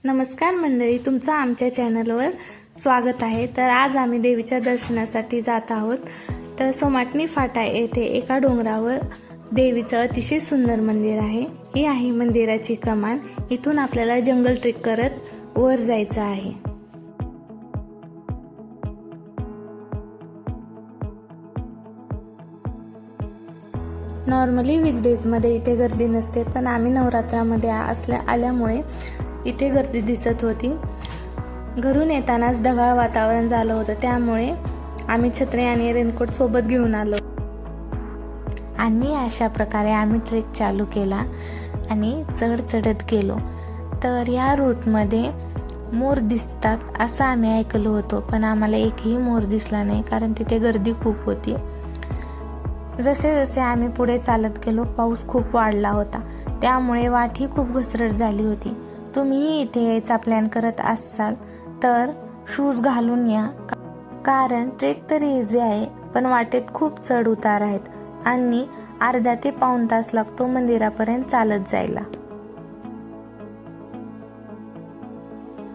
नमस्कार मंडळी, तुमचं आमच्या चॅनलवर स्वागत आहे। तर आज आम्ही देवीच्या दर्शनासाठी जात आहोत। तर सोमाटणी फाटा येथे एका डोंगरावर देवीचं अतिशय सुंदर मंदिर आहे। ही आहे मंदिराची कमान। इथून आपल्याला जंगल ट्रेक करत वर जायचं आहे। नॉर्मली वीकडेज मध्ये इथे गर्दी नसते, पण आम्ही नवरात्रामध्ये आल्यामुळे इथे गर्दी दिसत होती। घरून येतानाच ढगाळ वातावरण झालं होतं, त्यामुळे आम्ही छत्री आणि रेनकोट सोबत घेऊन आलो आणि अशा प्रकारे आम्ही ट्रेक चालू केला आणि चढत गेलो। तर या रूटमध्ये मोर दिसतात असं आम्ही ऐकलो होतो, पण आम्हाला एकही मोर दिसला नाही, कारण तिथे गर्दी खूप होती। जसे जसे आम्ही पुढे चालत गेलो, पाऊस खूप वाढला होता, त्यामुळे वाटही खूप घसरट झाली होती। तुम्ही इथे यायचा प्लॅन करत असाल तर शूज घालून या, कारण ट्रेक तर इझी आहे, पण वाटेत खूप चढ उतार आहेत आणि अर्धा ते पाऊण तास लागतो मंदिरापर्यंत चालत जायला।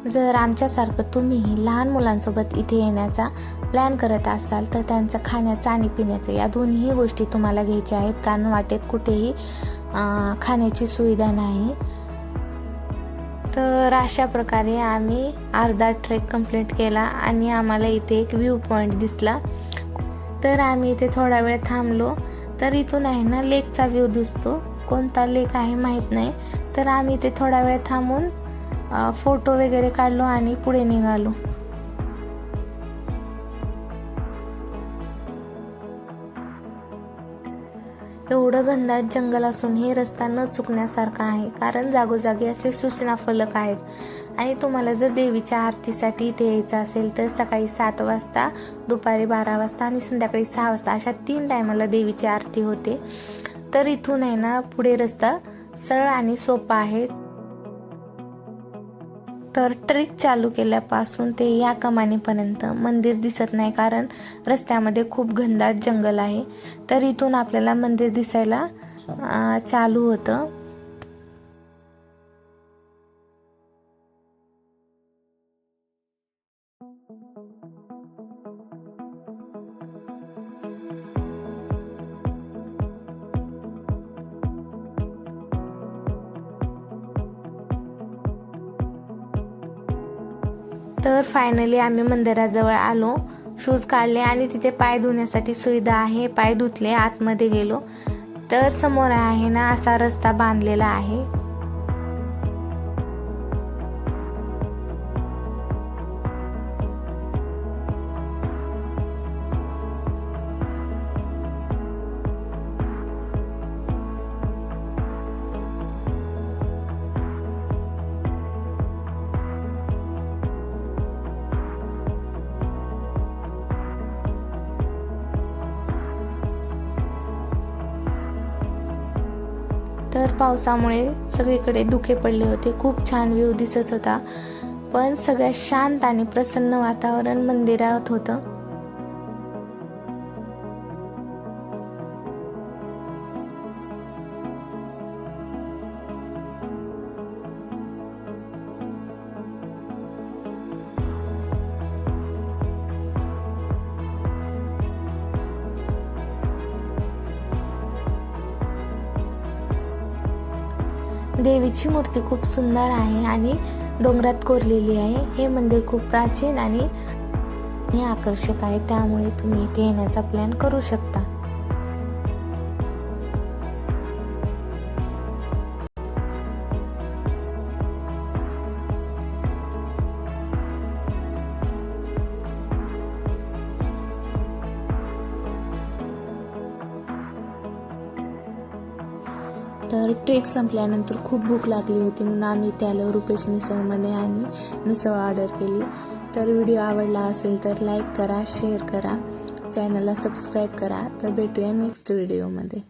जर आमच्यासारखं तुम्ही लहान मुलांसोबत इथे येण्याचा प्लॅन करत असाल तर त्यांचं खाण्याचं आणि पिण्याचं या दोन्ही गोष्टी तुम्हाला घ्यायच्या आहेत, कारण वाटेत कुठेही खाण्याची सुविधा नाही। तर अशा प्रकारे आम्ही अर्धा ट्रेक कंप्लीट केला आणि आम्हाला इथे एक व्ह्यू पॉइंट दिसला। तर आम्ही इथे थोडा वेळ थांबलो। तर इथून आहे ना लेकचा व्ह्यू दिसतो, कोणता लेक आहे माहित नाही। तर आम्ही इथे थोडा वेळ थांबून फोटो वगैरे काढलो आणि पुढे निघालो। एवढं घनदाट जंगल असून हे रस्ता न चुकण्यासारखा आहे, कारण जागोजागी असे सूचना फलक आहेत। आणि तुम्हाला जर देवीच्या आरतीसाठी इथे यायचं असेल तर सकाळी 7 वाजता, दुपारी 12 वाजता आणि संध्याकाळी 6 वाजता अशा 3 टायमाला देवीची आरती होते। तर इथून आहे ना पुढे रस्ता सरळ आणि सोपा आहे। तर ट्रेक चालू केल्यापासून ते या कमानीपर्यंत मंदिर दिसत नाही, कारण रस्त्यामध्ये खूप घनदाट जंगल आहे। तर इथून आपल्याला मंदिर दिसायला चालू होतं। तर फायनली आम्ही मंदिराजवळ आलो, शूज काढले आणि तिथे पाय धुण्यासाठी सुविधा आहे, पाय धुतले, आतमध्ये गेलो। तर समोर आहे ना असा रस्ता बांधलेला आहे। तर पावसामुळे सगळीकडे धुके पडले होते, खूप छान व्ह्यू दिसत होता, पण सगळ्यात शांत आणि प्रसन्न वातावरण मंदिरात होतं। देवीची मूर्ती खूप सुंदर आहे आणि डोंगरात कोरलेली आहे। हे मंदिर खूप प्राचीन आणि आकर्षक आहे, त्यामुळे तुम्ही इथे येण्याचा प्लॅन करू शकता। तर ट्रेक संपल्यानंतर खूप भूक लागली होती, म्हणून आम्ही त्याला रुपेश मिसळमध्ये आणि मिसळ ऑर्डर केली। तर व्हिडिओ आवडला असेल तर लाईक करा, शेअर करा, चॅनलला सबस्क्राईब करा। तर भेटूया नेक्स्ट व्हिडिओमध्ये।